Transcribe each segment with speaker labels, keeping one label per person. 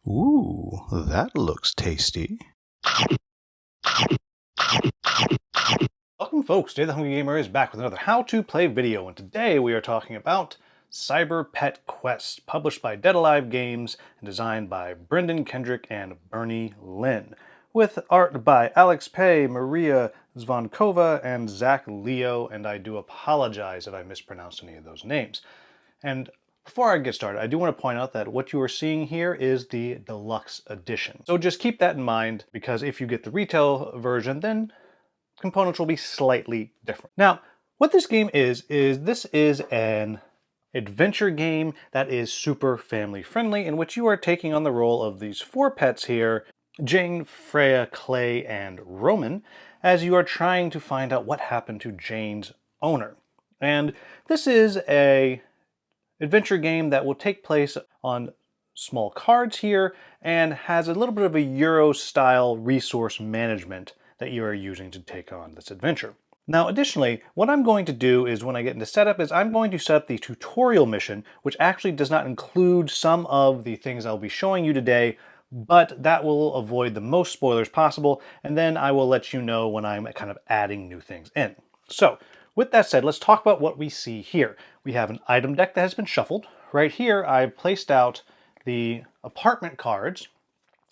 Speaker 1: Ooh, that looks tasty. Welcome folks, Today the Hungry Gamer is back with another how-to play video, and today we are talking about Cyber Pet Quest, published by Dead Alive Games and designed by Brendan Kendrick and Bernie Lin, with art by Alex Pei, Maria Zvonkova, and Zach Leo, and I do apologize if I mispronounced any of those names. And before I get started, I do want to point out that what you are seeing here is the deluxe edition. So just keep that in mind, because if you get the retail version, then components will be slightly different. Now, what this game is this is an adventure game that is super family friendly, in which you are taking on the role of these four pets here, Jane, Freya, Clay, and Roman, as you are trying to find out what happened to Jane's owner. And this is a adventure game that will take place on small cards here and has a little bit of a Euro style resource management that you are using to take on this adventure. Now additionally, what I'm going to do is when I get into setup is I'm going to set up the tutorial mission, which actually does not include some of the things I'll be showing you today, but that will avoid the most spoilers possible, and then I will let you know when I'm kind of adding new things in. So with that said, let's talk about what we see here. We have an item deck that has been shuffled. Right here, I've placed out the apartment cards,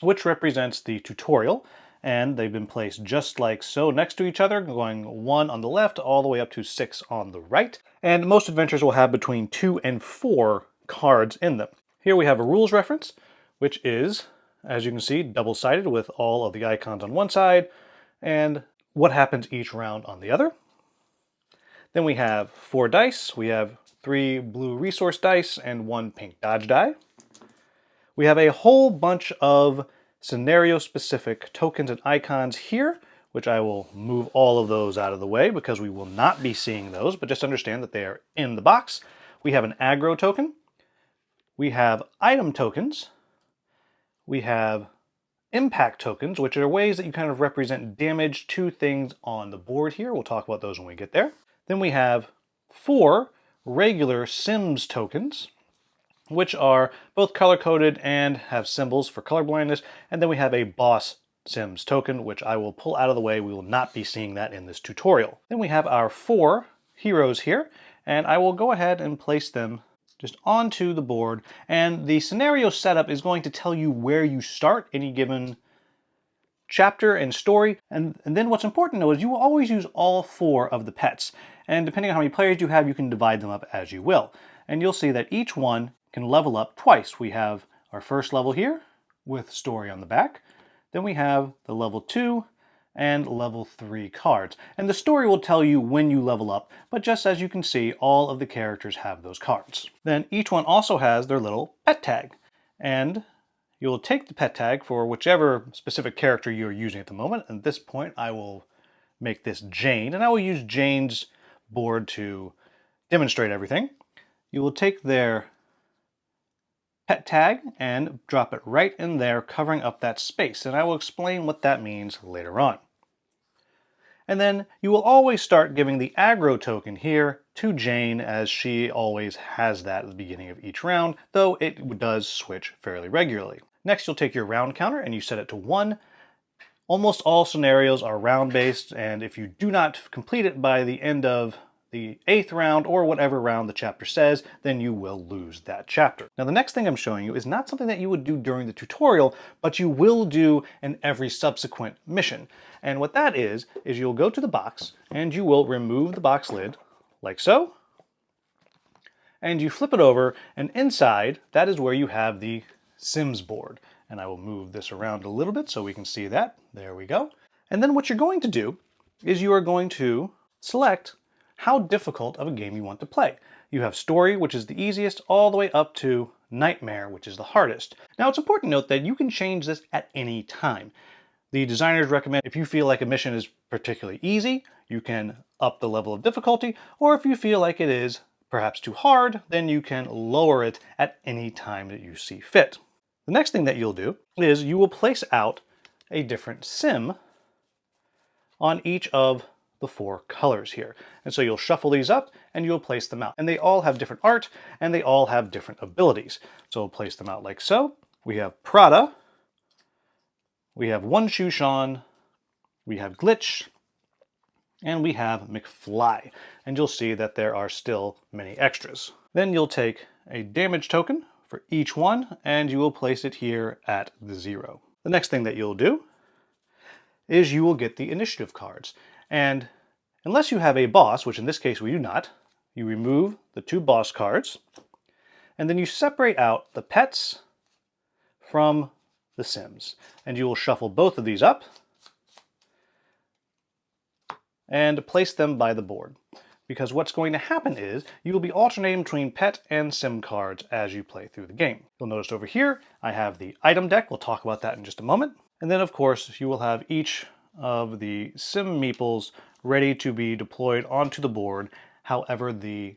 Speaker 1: which represents the tutorial, and they've been placed just like so next to each other, going 1 on the left all the way up to 6 on the right. And most adventures will have between 2 and 4 cards in them. Here we have a rules reference, which is, as you can see, double-sided with all of the icons on one side and what happens each round on the other. Then we have 4 dice. We have 3 blue resource dice and 1 pink dodge die. We have a whole bunch of scenario-specific tokens and icons here, which I will move all of those out of the way because we will not be seeing those, but just understand that they are in the box. We have an aggro token. We have item tokens. We have impact tokens, which are ways that you kind of represent damage to things on the board here. We'll talk about those when we get there. Then we have 4 regular Sims tokens, which are both color-coded and have symbols for color blindness. And then we have a boss Sims token, which I will pull out of the way. We will not be seeing that in this tutorial. Then we have our 4 heroes here, and I will go ahead and place them just onto the board. And the scenario setup is going to tell you where you start any given chapter and story. And then what's important to know is you will always use all 4 of the pets. And depending on how many players you have, you can divide them up as you will. And you'll see that each one can level up twice. We have our first level here with story on the back. Then we have the level 2 and level 3 cards. And the story will tell you when you level up, but just as you can see, all of the characters have those cards. Then each one also has their little pet tag. And you'll take the pet tag for whichever specific character you're using at the moment. At this point, I will make this Jane, and I will use Jane's board to demonstrate everything. You will take their pet tag and drop it right in there, covering up that space, and I will explain what that means later on. And then you will always start giving the aggro token here to Jane, as she always has that at the beginning of each round, though it does switch fairly regularly. Next, you'll take your round counter and you set it to 1. Almost all scenarios are round-based, and if you do not complete it by the end of the 8th round, or whatever round the chapter says, then you will lose that chapter. Now the next thing I'm showing you is not something that you would do during the tutorial, but you will do in every subsequent mission. And what that is you'll go to the box, and you will remove the box lid, like so, and you flip it over, and inside, that is where you have the Sims board. And I will move this around a little bit so we can see that. There we go. And then what you're going to do is you are going to select how difficult of a game you want to play. You have story, which is the easiest, all the way up to nightmare, which is the hardest. Now it's important to note that you can change this at any time. The designers recommend if you feel like a mission is particularly easy, you can up the level of difficulty, or if you feel like it is perhaps too hard, then you can lower it at any time that you see fit. The next thing that you'll do is you will place out a different sim on each of the 4 colors here. And so you'll shuffle these up and you'll place them out. And they all have different art and they all have different abilities. So we'll place them out like so. We have Prada, we have One Shoe Sean, we have Glitch, and we have McFly. And you'll see that there are still many extras. Then you'll take a damage token for each one, and you will place it here at the 0. The next thing that you'll do is you will get the initiative cards. And unless you have a boss, which in this case we do not, you remove the 2 boss cards, and then you separate out the pets from the Sims. And you will shuffle both of these up and place them by the board. Because what's going to happen is you will be alternating between pet and sim cards as you play through the game. You'll notice over here I have the item deck. We'll talk about that in just a moment. And then of course you will have each of the sim meeples ready to be deployed onto the board however the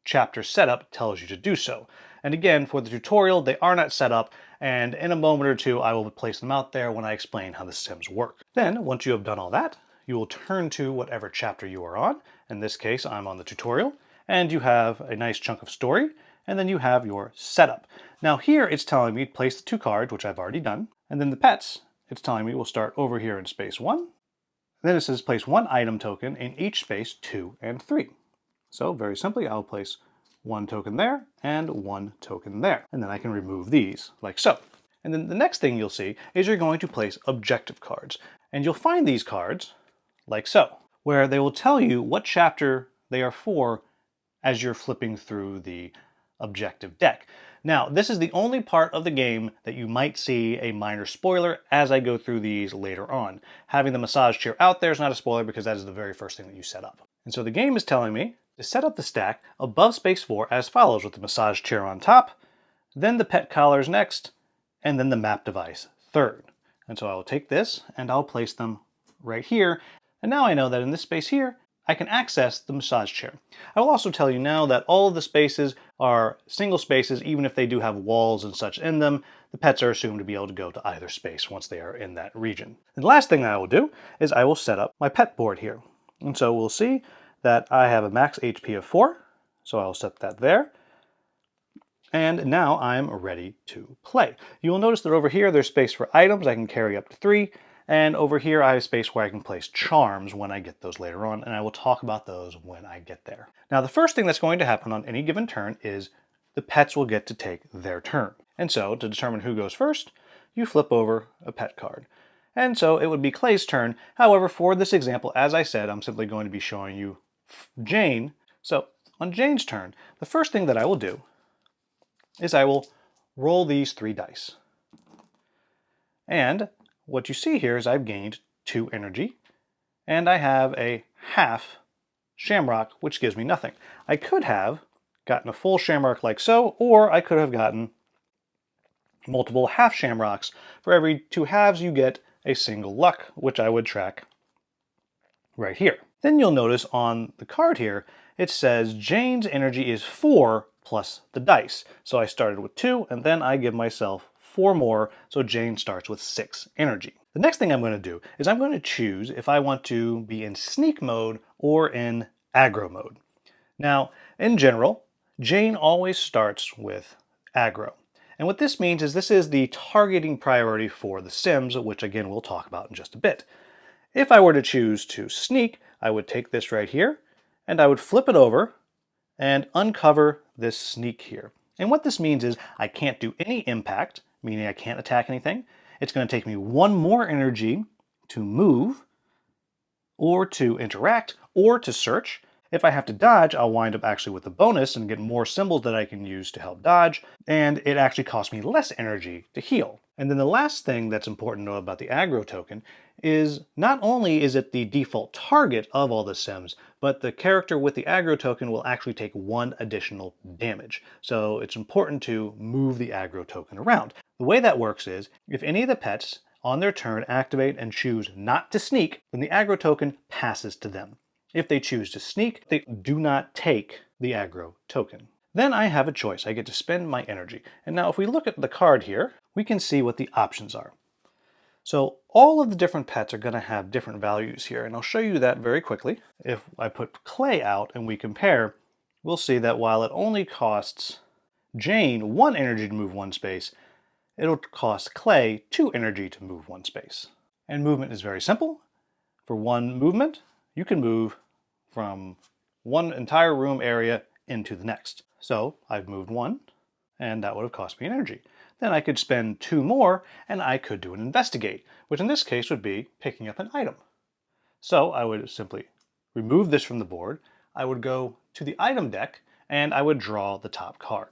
Speaker 1: chapter setup tells you to do so. And again, for the tutorial, they are not set up, and in a moment or two I will place them out there when I explain how the Sims work. Then, once you have done all that, you will turn to whatever chapter you are on. In this case, I'm on the tutorial, and you have a nice chunk of story, and then you have your setup. Now here it's telling me to place the 2 cards, which I've already done, and then the pets, it's telling me we'll start over here in space 1. Then it says place 1 item token in each space 2 and 3. So very simply, I'll place 1 token there and 1 token there. And then I can remove these like so. And then the next thing you'll see is you're going to place objective cards. And you'll find these cards like so, where they will tell you what chapter they are for as you're flipping through the objective deck. Now, this is the only part of the game that you might see a minor spoiler as I go through these later on. Having the massage chair out there is not a spoiler because that is the very first thing that you set up. And so the game is telling me to set up the stack above space 4 as follows, with the massage chair on top, then the pet collars next, and then the map device third. And so I will take this and I'll place them right here. And now I know that in this space here, I can access the massage chair. I will also tell you now that all of the spaces are single spaces, even if they do have walls and such in them. The pets are assumed to be able to go to either space once they are in that region. And the last thing I will do is I will set up my pet board here. And so we'll see that I have a max HP of 4, so I'll set that there. And now I'm ready to play. You will notice that over here there's space for items. I can carry up to 3. And over here I have space where I can place charms when I get those later on, and I will talk about those when I get there. Now the first thing that's going to happen on any given turn is the pets will get to take their turn. And so to determine who goes first, you flip over a pet card. And so it would be Clay's turn. However, for this example, as I said, I'm simply going to be showing you Jane. So on Jane's turn, the first thing that I will do is I will roll these 3 dice. And what you see here is I've gained 2 energy, and I have a half shamrock, which gives me nothing. I could have gotten a full shamrock like so, or I could have gotten multiple half shamrocks. For every 2 halves, you get a single luck, which I would track right here. Then you'll notice on the card here, it says Jane's energy is 4 plus the dice. So I started with 2, and then I give myself 4 more, so Jane starts with 6 energy. The next thing I'm going to do is I'm going to choose if I want to be in sneak mode or in aggro mode. Now, in general, Jane always starts with aggro. And what this means is this is the targeting priority for the Sims, which again we'll talk about in just a bit. If I were to choose to sneak, I would take this right here, and I would flip it over and uncover this sneak here. And what this means is I can't do any impact, meaning I can't attack anything. It's going to take me 1 more energy to move, or to interact, or to search. If I have to dodge, I'll wind up actually with a bonus and get more symbols that I can use to help dodge, and it actually costs me less energy to heal. And then the last thing that's important to know about the aggro token is not only is it the default target of all the Sims, but the character with the aggro token will actually take 1 additional damage. So it's important to move the aggro token around. The way that works is, if any of the pets on their turn activate and choose not to sneak, then the aggro token passes to them. If they choose to sneak, they do not take the aggro token. Then I have a choice. I get to spend my energy. And now if we look at the card here, we can see what the options are. So all of the different pets are going to have different values here, and I'll show you that very quickly. If I put Clay out and we compare, we'll see that while it only costs Jane 1 energy to move 1 space, it'll cost Clay 2 energy to move one space. And movement is very simple. For one movement, you can move from one entire room area into the next. So I've moved one, and that would have cost me an energy. Then I could spend 2 more, and I could do an investigate, which in this case would be picking up an item. So I would simply remove this from the board. I would go to the item deck, and I would draw the top card.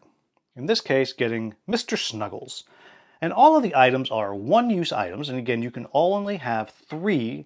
Speaker 1: In this case, getting Mr. Snuggles. And all of the items are one-use items, and again, you can only have 3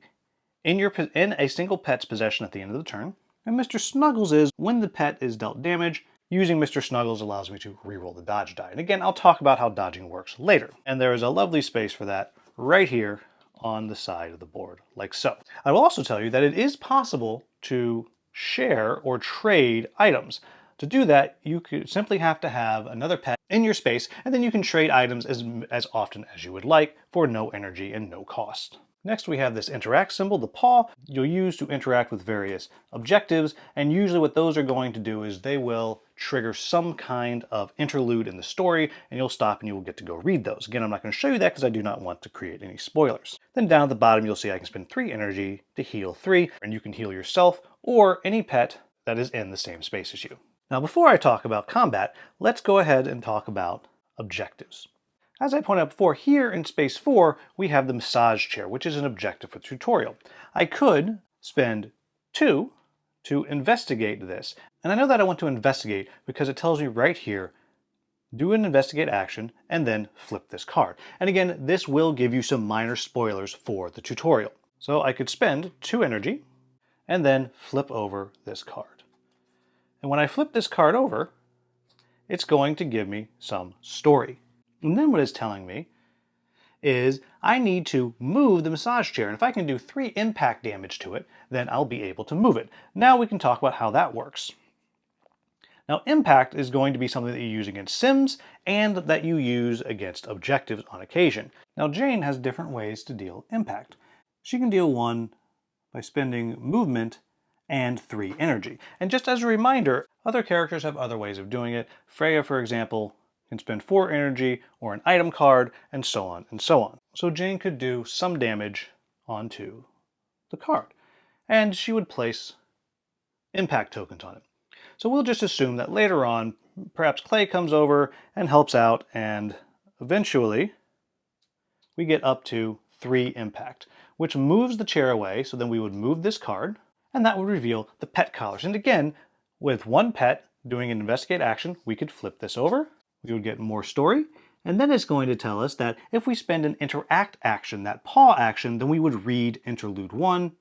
Speaker 1: in a single pet's possession at the end of the turn. And Mr. Snuggles is when the pet is dealt damage. Using Mr. Snuggles allows me to reroll the dodge die. And again, I'll talk about how dodging works later. And there is a lovely space for that right here on the side of the board, like so. I will also tell you that it is possible to share or trade items. To do that, you could simply have to have another pet in your space, and then you can trade items as often as you would like for no energy and no cost. Next, we have this interact symbol, the paw, you'll use to interact with various objectives, and usually what those are going to do is they will trigger some kind of interlude in the story, and you'll stop and you will get to go read those. Again, I'm not going to show you that because I do not want to create any spoilers. Then down at the bottom, you'll see I can spend 3 energy to heal 3, and you can heal yourself or any pet that is in the same space as you. Now, before I talk about combat, let's go ahead and talk about objectives. As I pointed out before, here in Space 4, we have the massage chair, which is an objective for the tutorial. I could spend 2 to investigate this. And I know that I want to investigate because it tells me right here, do an investigate action and then flip this card. And again, this will give you some minor spoilers for the tutorial. So I could spend 2 energy and then flip over this card. And when I flip this card over, it's going to give me some story. And then what it's telling me is I need to move the massage chair. And if I can do 3 impact damage to it, then I'll be able to move it. Now we can talk about how that works. Now, impact is going to be something that you use against Sims and that you use against objectives on occasion. Now, Jane has different ways to deal impact. She can deal 1 by spending movement and 3 energy. And just as a reminder, other characters have other ways of doing it. Freya, for example, can spend 4 energy or an item card, and so on and so on. So Jane could do some damage onto the card, and she would place impact tokens on it. So we'll just assume that later on, perhaps Clay comes over and helps out, and eventually we get up to 3 impact, which moves the chair away. So then we would move this card, and that would reveal the pet collars. And again, with one pet doing an investigate action, we could flip this over. We would get more story, and then it's going to tell us that if we spend an interact action, that paw action, then we would read interlude 1,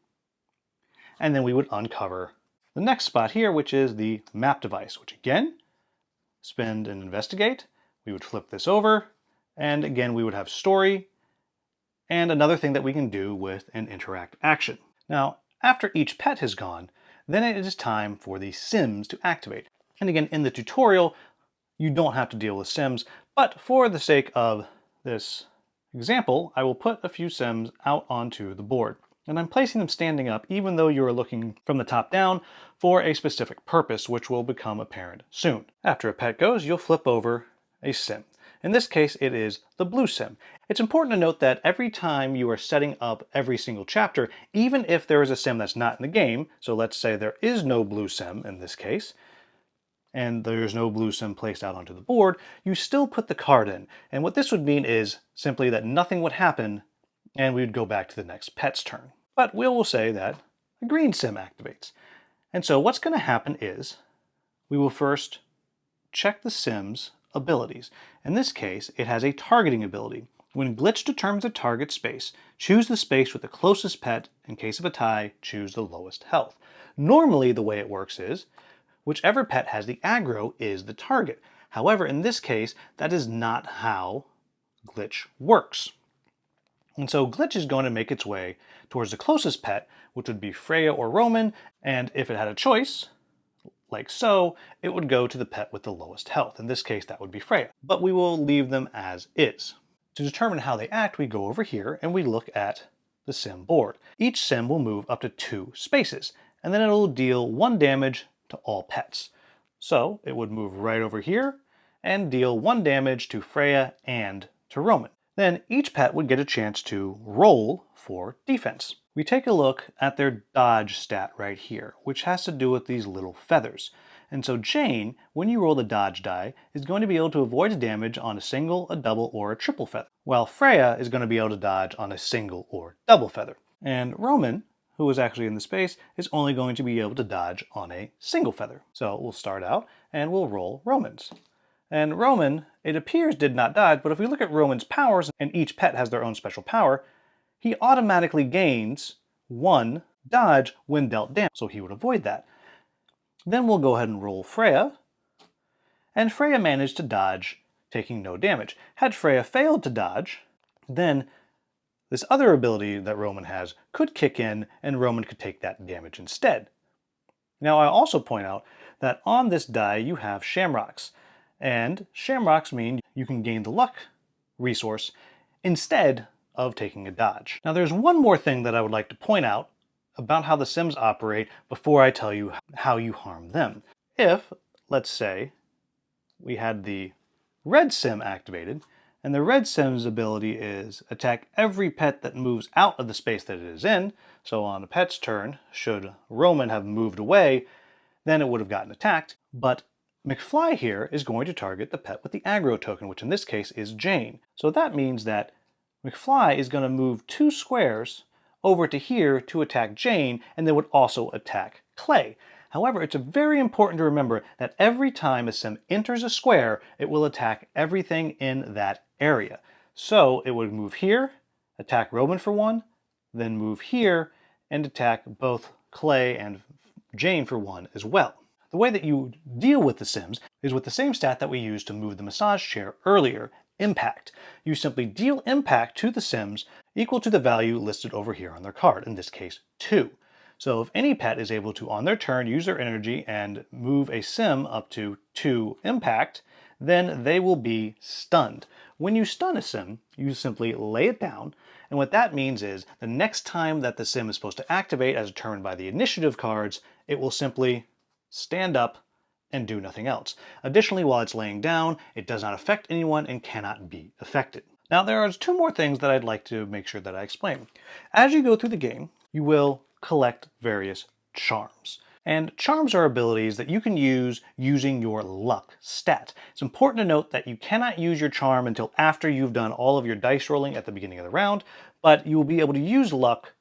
Speaker 1: and then we would uncover the next spot here, which is the map device, which again, spend and investigate. We would flip this over, and again, we would have story, and another thing that we can do with an interact action. Now, after each pet has gone, then it is time for the Sims to activate. And again, in the tutorial, you don't have to deal with Sims, but for the sake of this example, I will put a few Sims out onto the board. And I'm placing them standing up, even though you are looking from the top down, for a specific purpose, which will become apparent soon. After a pet goes, you'll flip over a Sim. In this case, it is the blue Sim. It's important to note that every time you are setting up every single chapter, even if there is a Sim that's not in the game, so let's say there is no blue Sim in this case, and there's no blue Sim placed out onto the board, you still put the card in. And what this would mean is simply that nothing would happen and we would go back to the next pet's turn. But we will say that a green Sim activates. And so what's going to happen is we will first check the Sim's abilities. In this case, it has a targeting ability. When Glitch determines a target space, choose the space with the closest pet. In case of a tie, choose the lowest health. Normally, the way it works is whichever pet has the aggro is the target. However, in this case, that is not how Glitch works. And so Glitch is going to make its way towards the closest pet, which would be Freya or Roman, and if it had a choice, like so, it would go to the pet with the lowest health. In this case, that would be Freya. But we will leave them as is. To determine how they act, we go over here and we look at the Sim board. Each Sim will move up to 2 spaces, and then it will deal 1 damage to all pets. So it would move right over here and deal 1 damage to Freya and to Roman. Then each pet would get a chance to roll for defense. We take a look at their dodge stat right here, which has to do with these little feathers. And so Jane, when you roll the dodge die, is going to be able to avoid damage on a single, a double, or a triple feather, while Freya is going to be able to dodge on a single or double feather. And Roman, who is actually in the space, is only going to be able to dodge on a single feather. So we'll start out and we'll roll Roman's. And Roman, it appears, did not dodge, but if we look at Roman's powers, and each pet has their own special power, he automatically gains 1 dodge when dealt damage, so he would avoid that. Then we'll go ahead and roll Freya, and Freya managed to dodge, taking no damage. Had Freya failed to dodge, then this other ability that Roman has could kick in, and Roman could take that damage instead. Now I also point out that on this die you have shamrocks, and shamrocks mean you can gain the luck resource instead of taking a dodge. Now there's one more thing that I would like to point out about how the Sims operate before I tell you how you harm them. If, let's say, we had the red Sim activated, and the red Sim's ability is attack every pet that moves out of the space that it is in, so on a pet's turn, should Roman have moved away, then it would have gotten attacked, but McFly here is going to target the pet with the aggro token, which in this case is Jane. So that means that McFly is going to move 2 squares over to here to attack Jane, and then would also attack Clay. However, it's very important to remember that every time a Sim enters a square, it will attack everything in that area. So it would move here, attack Roman for 1, then move here, and attack both Clay and Jane for 1 as well. The way that you deal with the Sims is with the same stat that we used to move the massage chair earlier, impact. You simply deal impact to the Sims equal to the value listed over here on their card, in this case 2. So if any pet is able to, on their turn, use their energy and move a Sim up to 2 impact, then they will be stunned. When you stun a Sim, you simply lay it down, and what that means is the next time that the Sim is supposed to activate as determined by the initiative cards, it will simply stand up and do nothing else. Additionally, while it's laying down, it does not affect anyone and cannot be affected. Now, there are 2 more things that I'd like to make sure that I explain. As you go through the game, you will collect various charms. And charms are abilities that you can use using your luck stat. It's important to note that you cannot use your charm until after you've done all of your dice rolling at the beginning of the round, but you will be able to use luck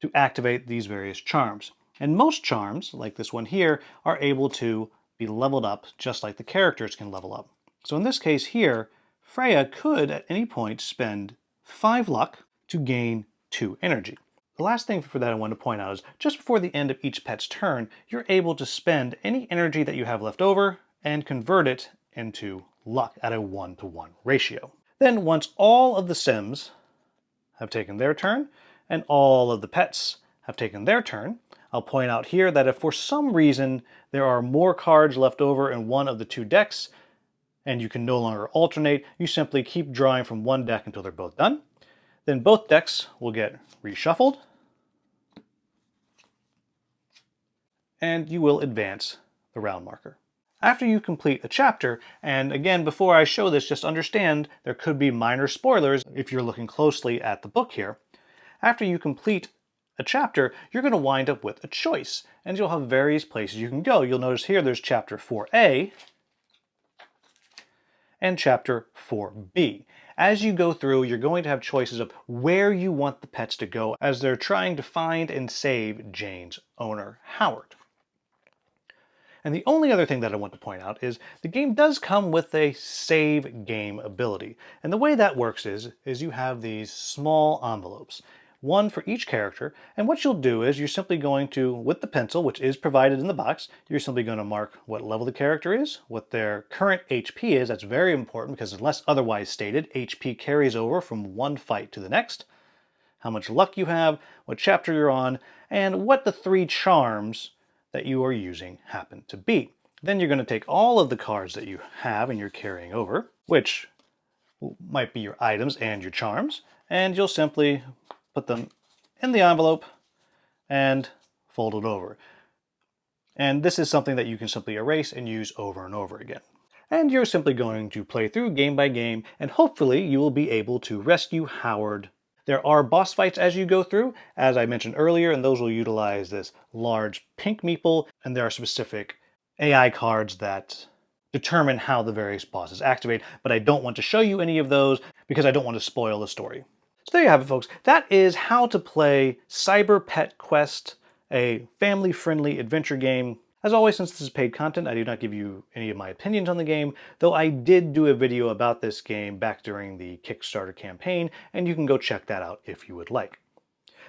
Speaker 1: to activate these various charms. And most charms, like this one here, are able to be leveled up just like the characters can level up. So in this case here, Freya could at any point spend 5 luck to gain 2 energy. The last thing that I want to point out is just before the end of each pet's turn, you're able to spend any energy that you have left over and convert it into luck at a 1-to-1 ratio. Then once all of the Sims have taken their turn and all of the pets have taken their turn, I'll point out here that if for some reason there are more cards left over in one of the 2 decks and you can no longer alternate, you simply keep drawing from one deck until they're both done. Then both decks will get reshuffled and you will advance the round marker. After you complete a chapter, and again, before I show this, just understand there could be minor spoilers if you're looking closely at the book here. After you complete a chapter, you're going to wind up with a choice, and you'll have various places you can go. You'll notice here there's chapter 4A and chapter 4B. As you go through, you're going to have choices of where you want the pets to go as they're trying to find and save Jane's owner, Howard. And the only other thing that I want to point out is the game does come with a save game ability. And the way that works is you have these small envelopes, one for each character, and what you'll do is you're simply going to, with the pencil, which is provided in the box, you're simply going to mark what level the character is, what their current HP is. That's very important because unless otherwise stated, HP carries over from one fight to the next, how much luck you have, what chapter you're on, and what the 3 charms that you are using happen to be. Then you're going to take all of the cards that you have and you're carrying over, which might be your items and your charms, and you'll simply put them in the envelope and fold it over. And this is something that you can simply erase and use over and over again. and you're simply going to play through game by game, and hopefully you will be able to rescue Howard. There are boss fights as you go through, as I mentioned earlier, and those will utilize this large pink meeple, and there are specific AI cards that determine how the various bosses activate, but I don't want to show you any of those because I don't want to spoil the story. So there you have it, folks. That is how to play Cyber Pet Quest, a family-friendly adventure game. As always, since this is paid content, I do not give you any of my opinions on the game, though I did do a video about this game back during the Kickstarter campaign, and you can go check that out if you would like.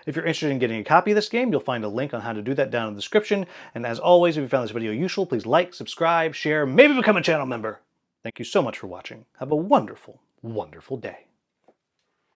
Speaker 1: If you're interested in getting a copy of this game, you'll find a link on how to do that down in the description. And as always, if you found this video useful, please like, subscribe, share, maybe become a channel member. Thank you so much for watching. Have a wonderful, wonderful day.